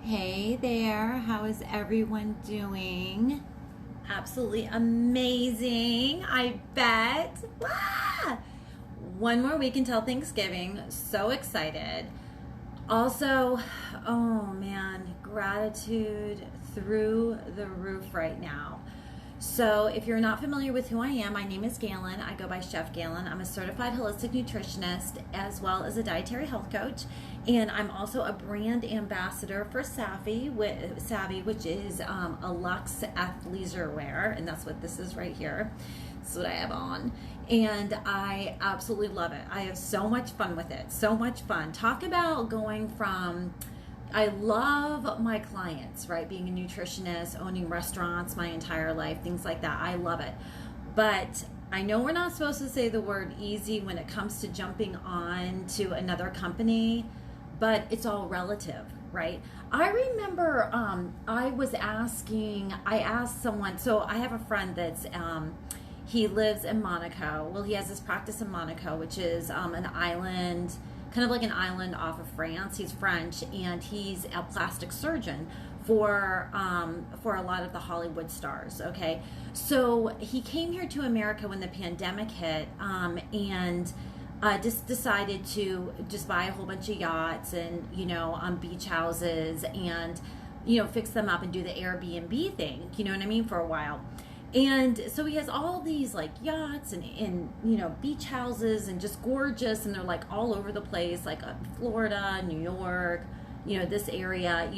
Hey there, how is everyone doing? Absolutely amazing, I bet. Ah! One more week until Thanksgiving. So excited. Also, oh man, gratitude through the roof right now. So, if you're not familiar with who I am, my name is Gailyn. I go by Chef Gailyn. I'm a certified holistic nutritionist as well as a dietary health coach. And I'm also a brand ambassador for Savvy, which is a luxe athleisure wear. And that's what this is right here. This is what I have on. And I absolutely love it. I have so much fun with it. So much fun. Talk about going from I love my clients, right? Being a nutritionist, owning restaurants my entire life, things like that. I love it. But I know we're not supposed to say the word easy when it comes to jumping on to another company, but it's all relative, right? I remember I asked someone, so I have a friend that's, he lives in Monaco. Well, he has this practice in Monaco, which is an island, kind of like an island off of France. He's French, and he's a plastic surgeon for a lot of the Hollywood stars. Okay, so he came here to America when the pandemic hit, and just decided to just buy a whole bunch of yachts and beach houses and fix them up and do the Airbnb thing. You know what I mean, for a while. And so he has all these like yachts and beach houses and just gorgeous, and they're like all over the place, like Florida, New York, this area,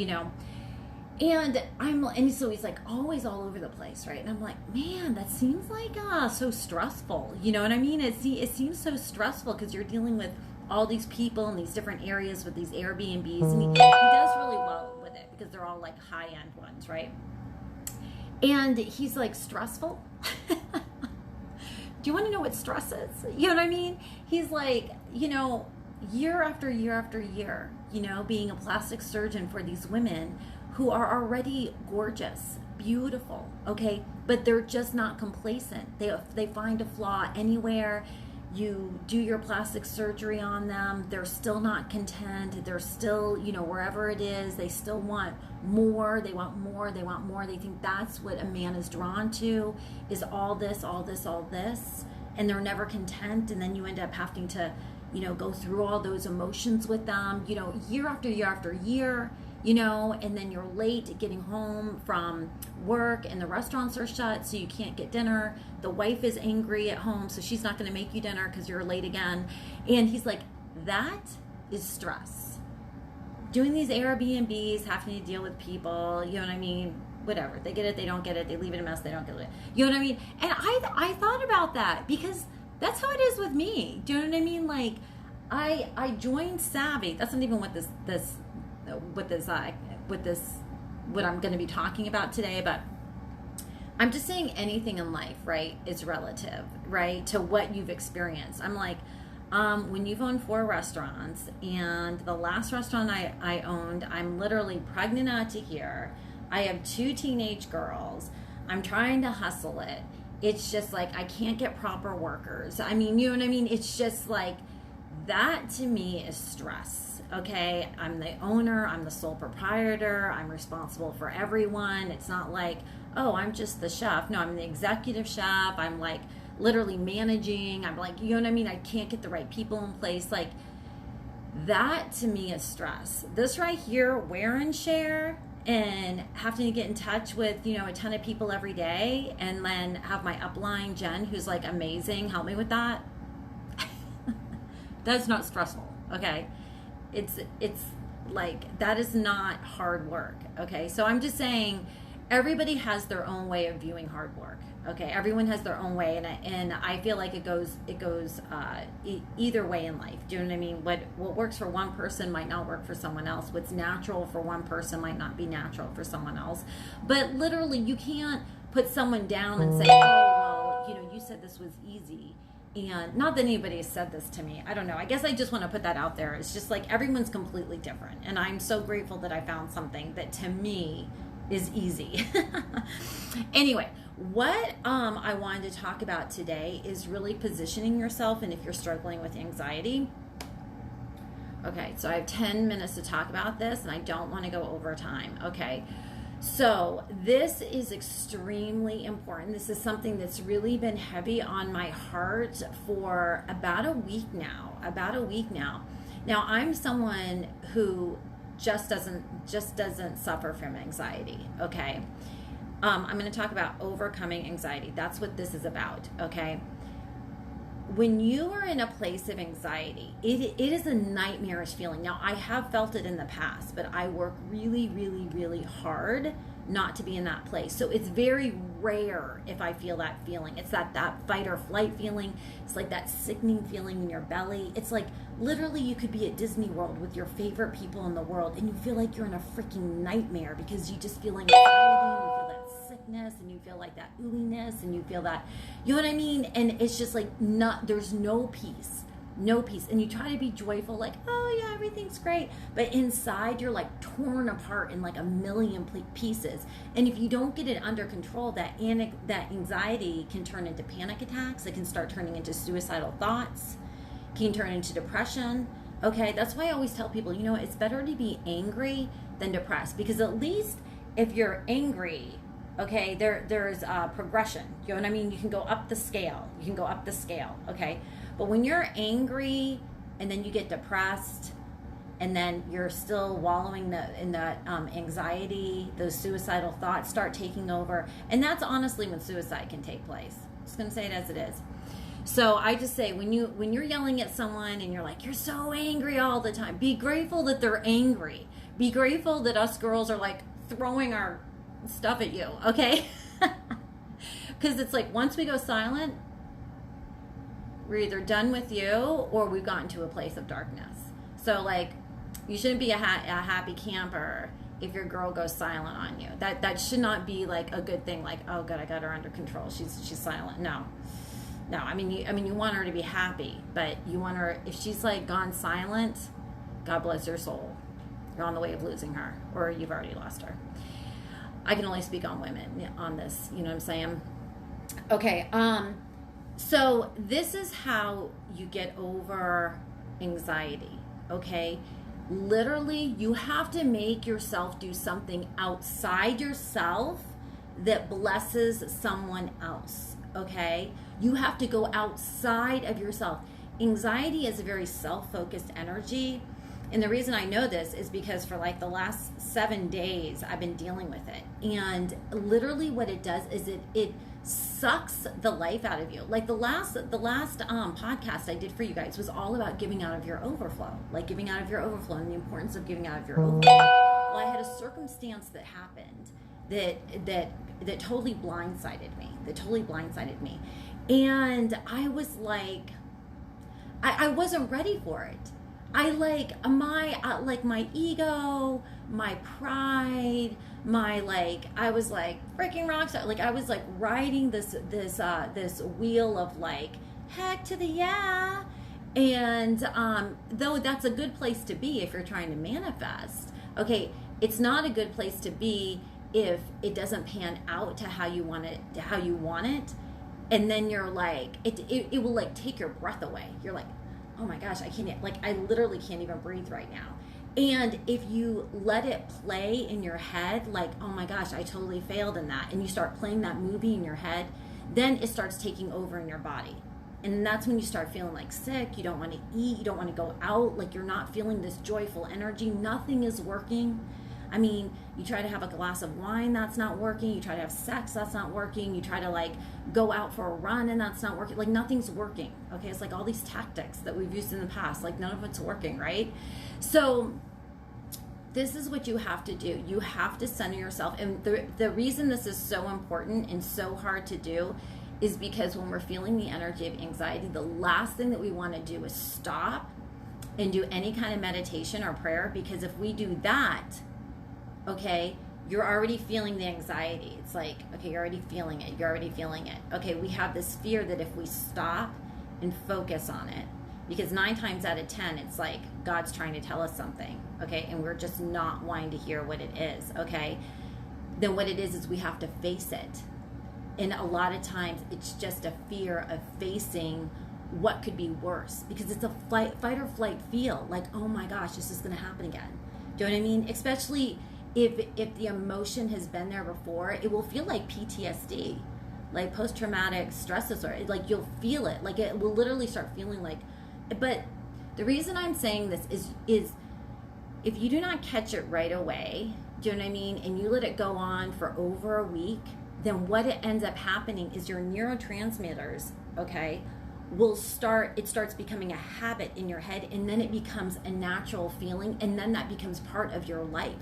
and so he's like always all over the place, right? And I'm like, man, that seems like so stressful. You know what I mean? It seems so stressful because you're dealing with all these people in these different areas with these Airbnbs, and he does really well with it because they're all like high end ones, right? And he's like, stressful? Do you want to know what stress is? You know what I mean? He's like, year after year after year, being a plastic surgeon for these women who are already gorgeous, beautiful, okay? But they're just not complacent. They find a flaw anywhere. You do your plastic surgery on them, they're still not content. They're still, wherever it is, they still want more. They want more. They want more. They think that's what a man is drawn to, is all this, all this, all this. And they're never content. And then you end up having to, go through all those emotions with them, year after year after year. And then you're late getting home from work and the restaurants are shut, so you can't get dinner. The wife is angry at home, so she's not going to make you dinner because you're late again. And he's like, that is stress. Doing these Airbnbs, having to deal with people, you know what I mean? Whatever. They get it, they don't get it, they leave it a mess, they don't get it. You know what I mean? And I thought about that because that's how it is with me. Do you know what I mean? Like, I joined Savvy. That's not even what what I'm going to be talking about today, but I'm just saying anything in life, right, is relative, right, to what you've experienced. I'm like, when you've owned 4 restaurants, and the last restaurant I owned, I'm literally pregnant out to here. I have 2 teenage girls. I'm trying to hustle it. It's just like I can't get proper workers. I mean, you know what I mean? It's just like, that to me is stress. Okay, I'm the owner, I'm the sole proprietor, I'm responsible for everyone. It's not like, oh, I'm just the chef. No, I'm the executive chef. I'm like literally managing. I'm like, you know what I mean? I can't get the right people in place. Like, that to me is stress. This right here, wear and share, and having to get in touch with, a ton of people every day, and then have my upline, Jen, who's like amazing, help me with that. That's not stressful, okay? It's like, that is not hard work, okay? So I'm just saying, everybody has their own way of viewing hard work, okay? Everyone has their own way, and I feel like it goes either way in life. Do you know what I mean? What works for one person might not work for someone else. What's natural for one person might not be natural for someone else. But literally, you can't put someone down and say, oh, well, you said this was easy. And not that anybody has said this to me. I don't know. I guess I just want to put that out there. It's just like, everyone's completely different. And I'm so grateful that I found something that to me is easy. Anyway, what I wanted to talk about today is really positioning yourself. And if you're struggling with anxiety, Okay, so I have 10 minutes to talk about this, and I don't want to go over time. Okay, so this is extremely important. This is something that's really been heavy on my heart for about a week now. Now, I'm someone who just doesn't suffer from anxiety. Okay, I'm going to talk about overcoming anxiety. That's what this is about. Okay. When you are in a place of anxiety, it is a nightmarish feeling. Now, I have felt it in the past, but I work really, really, really hard not to be in that place. So it's very rare if I feel that feeling. It's that fight or flight feeling. It's like that sickening feeling in your belly. It's like literally you could be at Disney World with your favorite people in the world and you feel like you're in a freaking nightmare because you just feel anxiety, you feel that sickness, and you feel like that ooiness, and you feel that, you know what I mean? And it's just like there's no peace. And you try to be joyful, like, oh yeah, everything's great, but inside you're like torn apart in like a million pieces. And if you don't get it under control, that anxiety can turn into panic attacks. It can start turning into suicidal thoughts, can turn into depression. Okay, that's why I always tell people, you know, it's better to be angry than depressed, because at least if you're angry, okay, there's progression. You know what I mean? You can go up the scale. Okay. But when you're angry and then you get depressed and then you're still wallowing in that anxiety, those suicidal thoughts start taking over. And that's honestly when suicide can take place. I'm just going to say it as it is. So I just say, when you're yelling at someone and you're like, you're so angry all the time, be grateful that they're angry. Be grateful that us girls are like throwing our stuff at you, okay? Because it's like once we go silent, we're either done with you or we've gotten to a place of darkness. So like, you shouldn't be a happy camper if your girl goes silent on you. That should not be like a good thing. Like, oh good, I got her under control, she's silent. No, I mean you want her to be happy, but you want her, if she's like gone silent, God bless your soul, you're on the way of losing her, or you've already lost her. I can only speak on women on this, you know what I'm saying? Okay, so this is how you get over anxiety, okay? Literally, you have to make yourself do something outside yourself that blesses someone else, okay? You have to go outside of yourself. Anxiety is a very self-focused energy. And the reason I know this is because for like the last 7 days, I've been dealing with it. And literally what it does is it sucks the life out of you. Like the last podcast I did for you guys was all about giving out of your overflow, like giving out of your overflow and the importance of giving out of your overflow. Well, I had a circumstance that happened that totally blindsided me. And I was like, I wasn't ready for it. My ego, my pride, I was like freaking rock star. Like I was like riding this wheel of like, heck to the yeah. And though that's a good place to be if you're trying to manifest, okay, it's not a good place to be if it doesn't pan out to how you want it, and then you're like, it will like take your breath away. You're like, oh my gosh, I literally can't even breathe right now. And if you let it play in your head, like, oh my gosh, I totally failed in that, and you start playing that movie in your head, then it starts taking over in your body. And that's when you start feeling like sick, you don't want to eat, you don't want to go out, like you're not feeling this joyful energy, nothing is working. I mean, you try to have a glass of wine, that's not working. You try to have sex, that's not working. You try to like go out for a run and that's not working. Like nothing's working, okay? It's like all these tactics that we've used in the past, like none of it's working, right? So this is what you have to do. You have to center yourself. And the reason this is so important and so hard to do is because when we're feeling the energy of anxiety, the last thing that we want to do is stop and do any kind of meditation or prayer, because if we do that, okay, you're already feeling the anxiety. It's like, okay, you're already feeling it. Okay, we have this fear that if we stop and focus on it, because 9 times out of 10, it's like God's trying to tell us something, okay, and we're just not wanting to hear what it is, okay, then what it is we have to face it. And a lot of times it's just a fear of facing what could be worse, because it's a fight or flight feel, like, oh my gosh, this is going to happen again. Do you know what I mean? Especially if the emotion has been there before, it will feel like PTSD, like post-traumatic stress disorder. Like, you'll feel it, like it will literally start feeling like. But the reason I'm saying this is if you do not catch it right away, do you know what I mean, and you let it go on for over a week, then what it ends up happening is your neurotransmitters, okay, it starts becoming a habit in your head, and then it becomes a natural feeling, and then that becomes part of your life.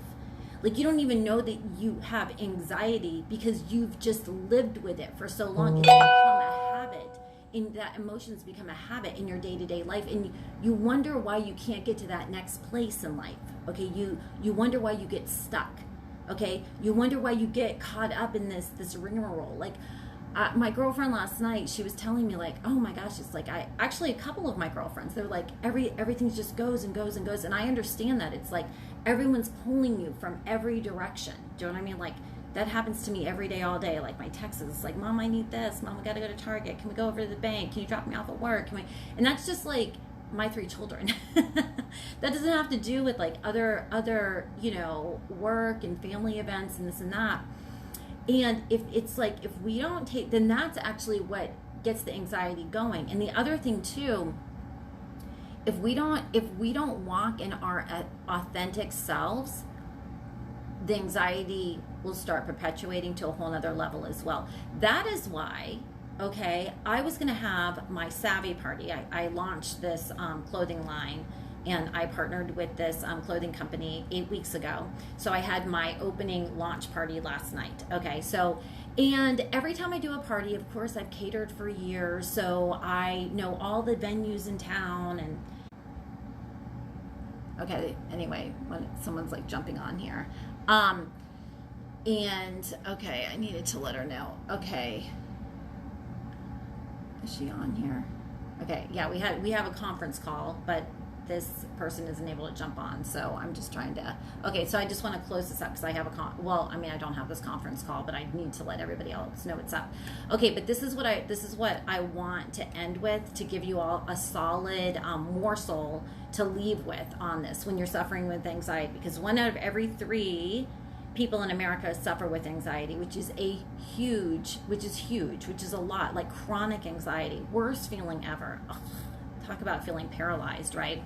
Like, you don't even know that you have anxiety because you've just lived with it for so long. It's become a habit, and that emotions become a habit in your day-to-day life, and you wonder why you can't get to that next place in life, okay? You wonder why you get stuck, okay? You wonder why you get caught up in this rigmarole. Like, my girlfriend last night, she was telling me, like, oh my gosh, it's like, actually a couple of my girlfriends, they're like, everything just goes and goes and goes, and I understand that. It's like everyone's pulling you from every direction. Do you know what I mean? Like, that happens to me every day, all day. Like, my texts, it's like, Mom, I need this. Mom, we gotta go to Target. Can we go over to the bank? Can you drop me off at work? And that's just like my 3 children. That doesn't have to do with like other work and family events and this and that. And if it's like, if we don't take, then that's actually what gets the anxiety going. And the other thing too, if we don't walk in our authentic selves, the anxiety will start perpetuating to a whole nother level as well. That is why, okay, I was going to have my Savvy party. I launched this clothing line, and I partnered with this clothing company 8 weeks ago. So I had my opening launch party last night. Okay, so, and every time I do a party, of course, I've catered for years, so I know all the venues in town. And okay, anyway, when someone's like jumping on here. And okay, I needed to let her know. Okay, is she on here? Okay, yeah, we have a conference call, but this person isn't able to jump on, so I'm just trying to. Okay, so I just want to close this up because I have I don't have this conference call, but I need to let everybody else know it's up. Okay, but this is what I want to end with, to give you all a solid morsel to leave with on this when you're suffering with anxiety, because 1 out of every 3 people in America suffer with anxiety, which is huge, which is a lot. Like, chronic anxiety, worst feeling ever. Ugh, talk about feeling paralyzed, right?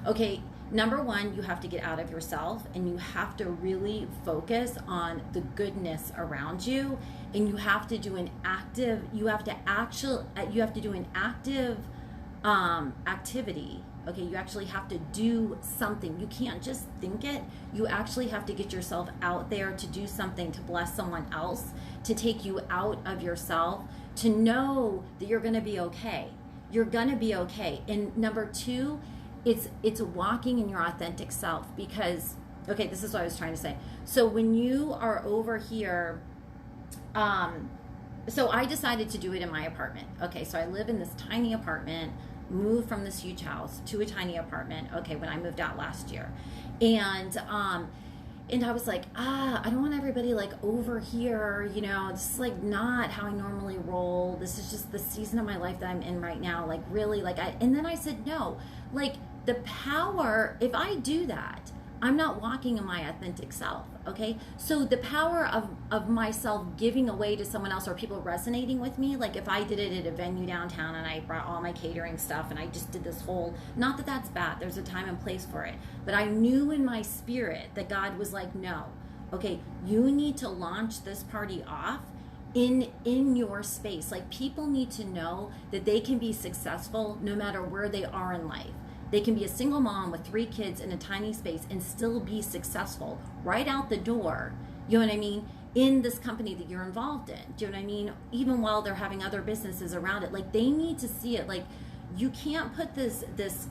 Okay, number 1, you have to get out of yourself, and you have to really focus on the goodness around you, and you have to do an active activity. Okay, you actually have to do something. You can't just think it. You actually have to get yourself out there to do something, to bless someone else, to take you out of yourself, to know that you're going to be okay. You're going to be okay. And number 2, it's walking in your authentic self, because, okay, this is what I was trying to say. So when you are over here, so I decided to do it in my apartment. Okay, so I live in this tiny apartment, moved from this huge house to a tiny apartment, okay, when I moved out last year. And I was like, I don't want everybody like over here, this is like not how I normally roll. This is just the season of my life that I'm in right now. Like, really, and then I said, no, like, the power, if I do that, I'm not walking in my authentic self, okay? So the power of myself giving away to someone else, or people resonating with me, like if I did it at a venue downtown and I brought all my catering stuff and I just did this whole, not that that's bad, there's a time and place for it, but I knew in my spirit that God was like, no, okay, you need to launch this party off in your space. Like, people need to know that they can be successful no matter where they are in life. They can be a single mom with 3 kids in a tiny space and still be successful right out the door, you know what I mean, in this company that you're involved in, do you know what I mean, even while they're having other businesses around it. Like, they need to see it. Like, you can't put this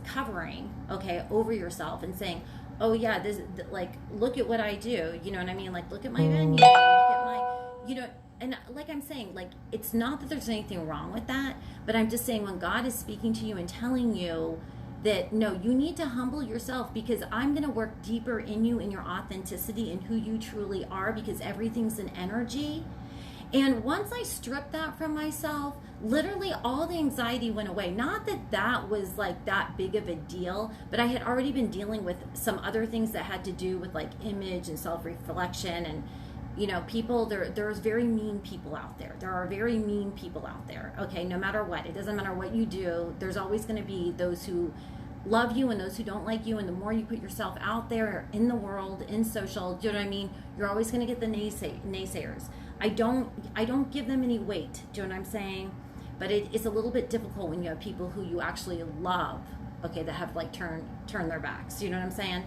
covering, okay, over yourself and saying, oh yeah, this, like, look at what I do, you know what I mean, like, look at my venue, look at my, and like I'm saying, like, it's not that there's anything wrong with that, but I'm just saying, when God is speaking to you and telling you that, no, you need to humble yourself, because I'm going to work deeper in you, in your authenticity and who you truly are, because everything's an energy. And once I stripped that from myself, literally all the anxiety went away. Not that that was like that big of a deal, but I had already been dealing with some other things that had to do with like image and self-reflection. And you know, people, there's very mean people out there. There are very mean people out there. Okay, no matter what, it doesn't matter what you do, there's always going to be those who love you and those who don't like you. And the more you put yourself out there in the world, in social, do you know what I mean, you're always going to get the naysayers. I don't give them any weight, do you know what I'm saying? But it's a little bit difficult when you have people who you actually love, okay, that have like turned their backs, you know what I'm saying?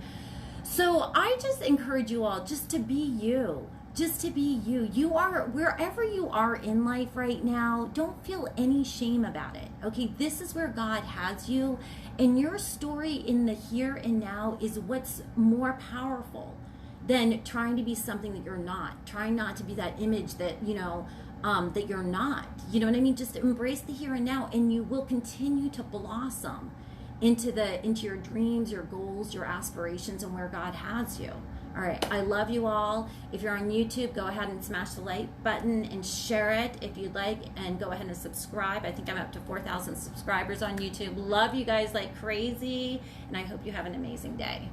So I just encourage you all just to be you. Just to be you. You are, wherever you are in life right now, don't feel any shame about it. Okay, this is where God has you, and your story in the here and now is what's more powerful than trying to be something that you're not. Trying not to be that image that, you know, that you're not. You know what I mean? Just embrace the here and now, and you will continue to blossom into your dreams, your goals, your aspirations, and where God has you. All right, I love you all. If you're on YouTube, go ahead and smash the like button and share it if you'd like, and go ahead and subscribe. I think I'm up to 4,000 subscribers on YouTube. Love you guys like crazy, and I hope you have an amazing day.